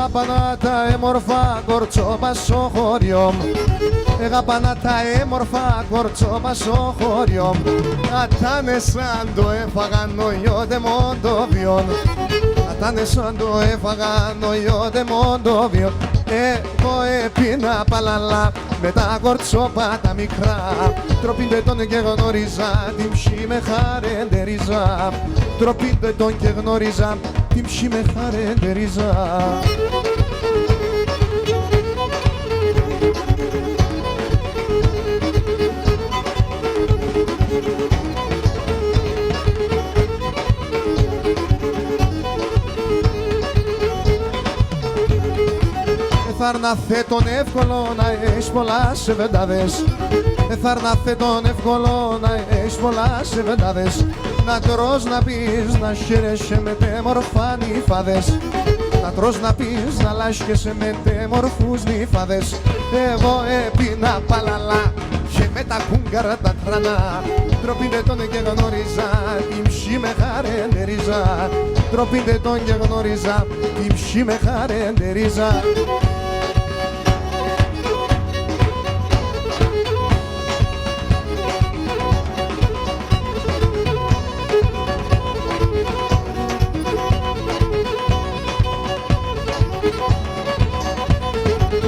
Αγαπάνα τα έμορφα κορτσόπα στο χωριό μου. Αγαπάνα τα έμορφα κορτσόπα στο χωριό μου. Ατάνε σαν το έφαγαν ο ιότε μοντοβιόν. Ατάνε σαν το έφαγαν ο ιότε μοντοβιόν. Εγώ έπινα παλαλά με τα κορτσόπα τα μικρά. Τροπίντε τον και γνώριζα την ψή με χαρεντερίζα. Τροπίντε τον και γνώριζα την ψή με χαρεντερίζα. Εθάρναθε τον εύκολο να έχεις πολλά σεβεντάδες. Εθάρναθε τον εύκολο να έχεις πολλά σεβεντάδες. Να τρως να πεις να χαίρεσαι με τέμορφα νύφαδες. Να τρως να πεις να λάσχεσαι με τέμορφους νύφαδες. Εγώ έπινα παλαλά και με τα κούγκαρα τα τρανά. Τροπίντε τον και γνώριζα την ψή με χαρεντερίζα. Τροπίντε τον και γνώριζα την ψή με χαρεντερίζα.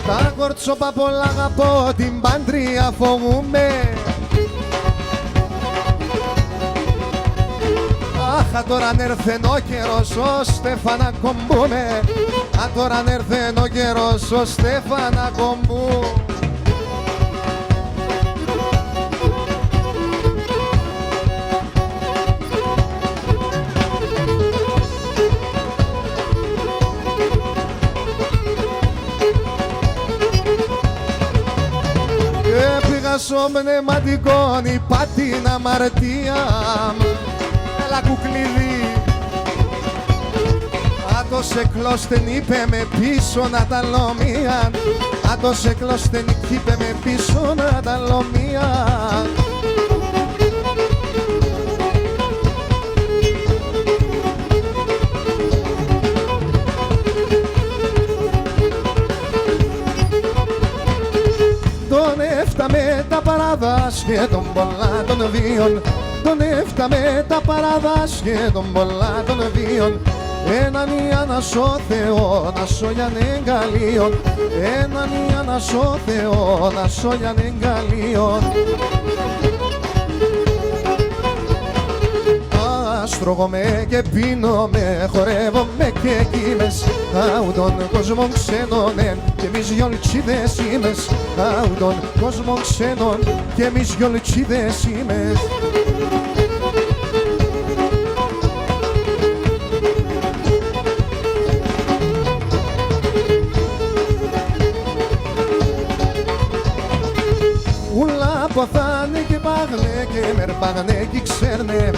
Τα κορτσόπα πολλά αγαπώ, την πάντρια φοβούμαι. Αχ, τώρα αν έρθεν ο καιρός ώστε να κομπούμε. Αν τώρα αν έρθεν ο καιρός ώστε να κομπούμε. Στο πνευματικό είπα την αμαρτία. Έλα κουκλίδι. Αν το σε κλώστεν είπε με πίσω να τα λομία. Αν το σε κλώστεν είπε με πίσω να τα λομία. Τον έφτα με τα παραδάσια των πολλά των βίων. Τον έφτα με τα παραδάσια των πολλά των βίων. Έναν Ιάννασο Θεό να σώγιαν εγκαλίων. Έναν Ιάννασο Θεό να σώγιαν εγκαλίων. Αστρώγομαι και πίνομαι, χορεύομαι και κοίμες. Αου τον κόσμο ξένων και εμείς γιολτσίδεςήμες. Αου τον κόσμο ξένων και εμείς γιολτσίδεςήμες. Ούλα ποθάνε και πάγνε και μερπάγνε και ξέρνε.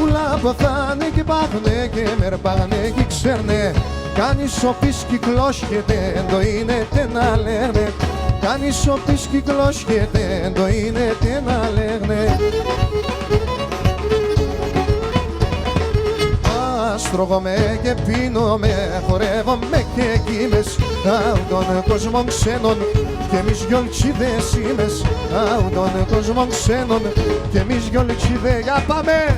Ούλα ποθάνε και πάγνε και μερπάγνε και ξέρνε. Κάνεις ο πεις κυκλώσχεται, το είναι τε να λένε. Κάνεις ο πεις κυκλώσχεται, το είναι τε να λένε. Αστρώγομαι και πίνομαι, χορεύομαι και κοίμες. Αου των κόσμων ξένων και εμείς γιολτσίδεςήμες. Αου των κόσμων ξένων και εμείς γιολτσίδες. Για πάμε!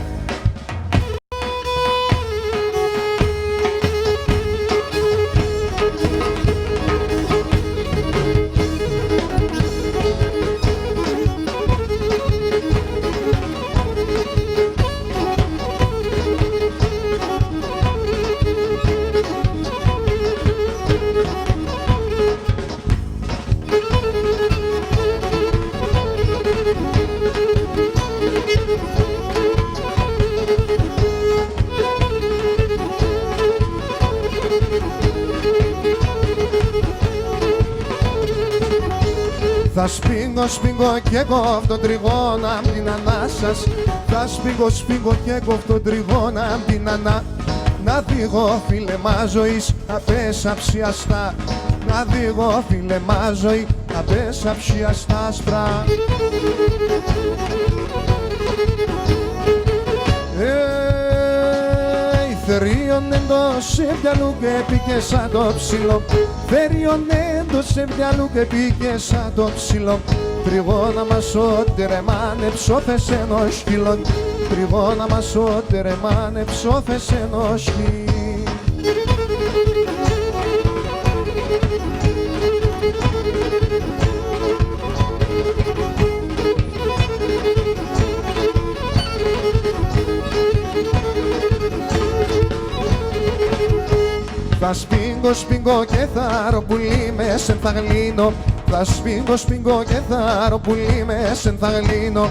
Θα σπίγγω και κόβω τριγώνα απ' την ανάσας. Θα σπίγγω και κόβω τριγώνα απ' την ανά. Να δίγω φίλεμα ζωής απέσαψιαστά. Να δίγω φίλεμα ζωή απέσαψιαστά σπρά. Φερίωνε το σεβιαλού και πήγε σαν το ψηλό. Φερίωνε το σεβιαλού και πήγε σαν το ψηλό. Τριγώνα μας ό,τι ρεμάνε ψόφες ενός σκύλων. Τριγώνα μας ό,τι ρεμάνε ψόφες ενός σκύλων. Θα σπίγκω και θα ροπουλί μέσεν θα γλύνω. Θα σπίγκω και θα ροπουλί μέσεν θα γλύνω.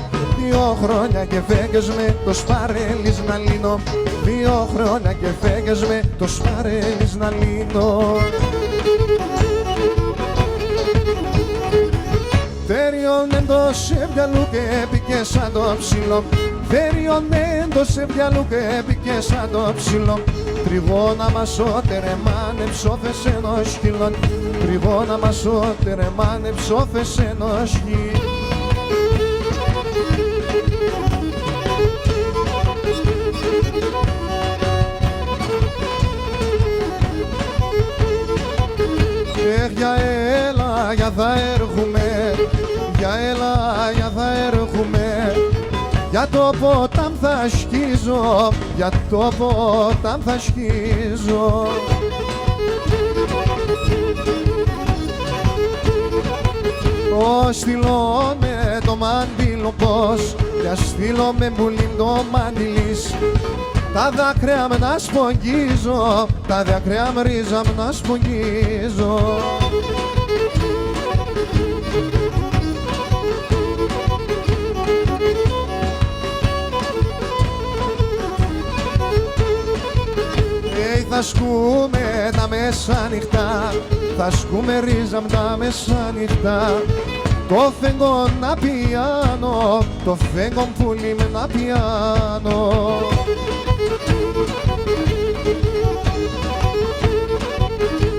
2 χρόνια και φέγγες με το σπαρέλις να λύνω. 2 χρόνια και φέγγες με το σπαρέλις να λύνω. Φερίωνε το σεβιαλού και έπηκε σαν το ψηλό. Φερίωνε το σεβιαλού και έπηκε σαν το ψηλό. Τριγώνα μας ό,τι ρεμάνε ψόφες ενός σκύλων. Τριγώνα μας ό,τι ρεμάνε ψόφες ενός σκύλων. Για έλα, για θα έρχομαι, για έλα, για θα έρχομαι. Για το ποτάμ θα σκίζω, για το ποτάμ θα σκίζω. Ω στείλω με το μάντιλο πως, για στείλω με μπουλίν το μάντιλις. Τα δάκρυα με να σπογγίζω, τα δάκρυα με ρίζα με να σπογγίζω. Θα σκούμε τα μεσάνυχτα, θα σκούμε ρίζα με τα μεσάνυχτα. Το φέγγω να πιάνω, το φέγγω πουλί με να πιάνω.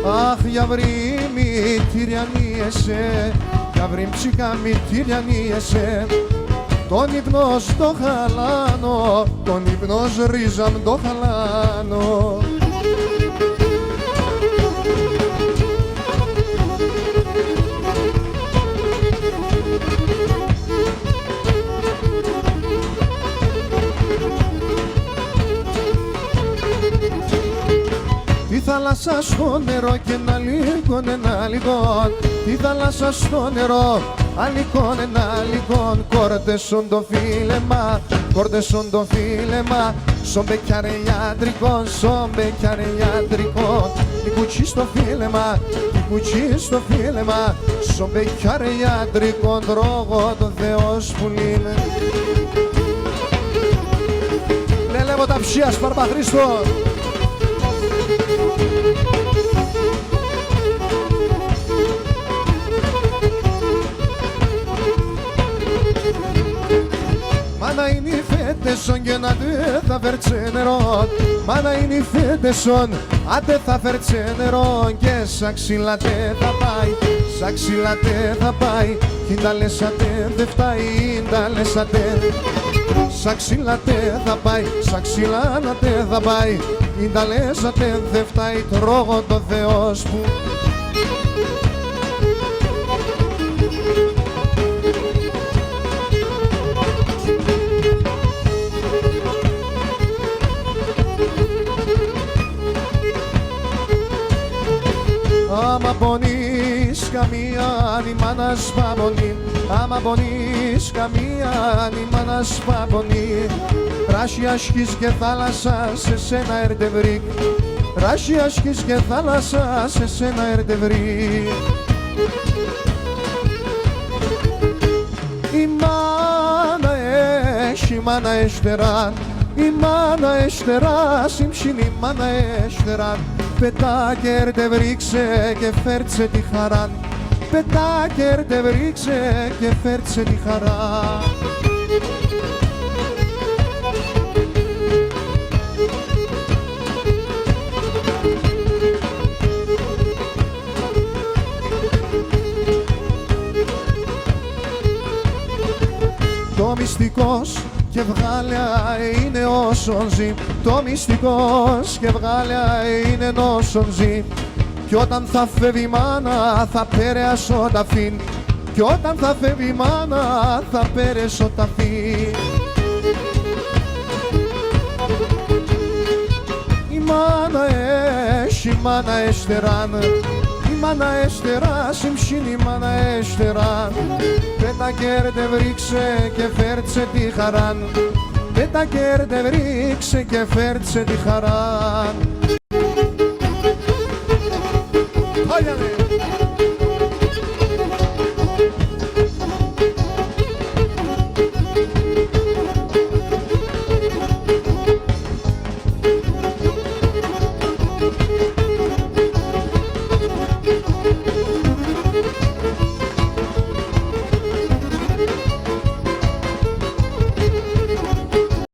Αχ, για βρή μητηριανίεσαι, για βρή ψυχα μητηριανίεσαι. Τον ύπνο στο χαλάνω, τον ύπνο ρίζα μ' το χαλάνω. Τη θάλασσα στο νερό και ένα λίγον, ένα λίγον. Τη θάλασσα στο νερό, αλικών, ένα αλικών. Κόρτεσον το φίλεμα, κόρτεσον το φίλεμα. Σον μπεκιάρε ιατρικών, σον μπεκιάρε ιατρικών. Η κουτσί στο φίλεμα, η κουτσί στο φίλεμα. Σον μπεκιάρε ιατρικών, τρώγω το Θεός που λύνε. Λέλεβω τα ψία Σπαρπαχρήστο. Μάνα είναι οι φέτεσον και να δε θα φέρτσε νερό. Μάνα είναι οι φέτεσον, άντε θα φέρτσε νερό. Και σαν ξυλατέ θα πάει, σαν ξυλατέ θα πάει. Κι τα λέσατε δε φτάει, τα λέσατε. Σαν ξυλατέ θα πάει, σαν ξυλάνατε θα πάει. Κι τα λέσατε δε φτάει, τρώγω το Θεός που. Άμα πονείς καμία η μάνα σπαπονεί. Άμα πονείς καμία η μάνα σπαπονεί. Ράσι ασκείς και θάλασσα σε σένα ερτευρίκ. Ράσι ασκείς και θάλασσα σε σένα ερτευρίκ. Η μάνα έχει μάνα εστεράν. Η μάνα εστερά, συμψήν η μάνα εστεράν. Πετά και ερτευρίξε και φέρτσε τη χαρά. Πετά και ερτευρίξε και φέρτσε τη χαρά. Το μυστικός και βγάλια είναι όσον ζει. Το μυστικός και βγάλια είναι όσον ζει. Κι όταν θα φεύγει η μάνα θα πέρασω τα φύν. Κι όταν θα φεύγει η μάνα θα πέρασω τα φύν. Η μάνα έχει μάνα εστεράν. Η μάνα έστερα, συμψήν η μάνα έστερα. Πέτα κέρτε βρίξε και φέρτσε τη χαράν. Πέτα κέρτε βρίξε και φέρτσε τη χαράν.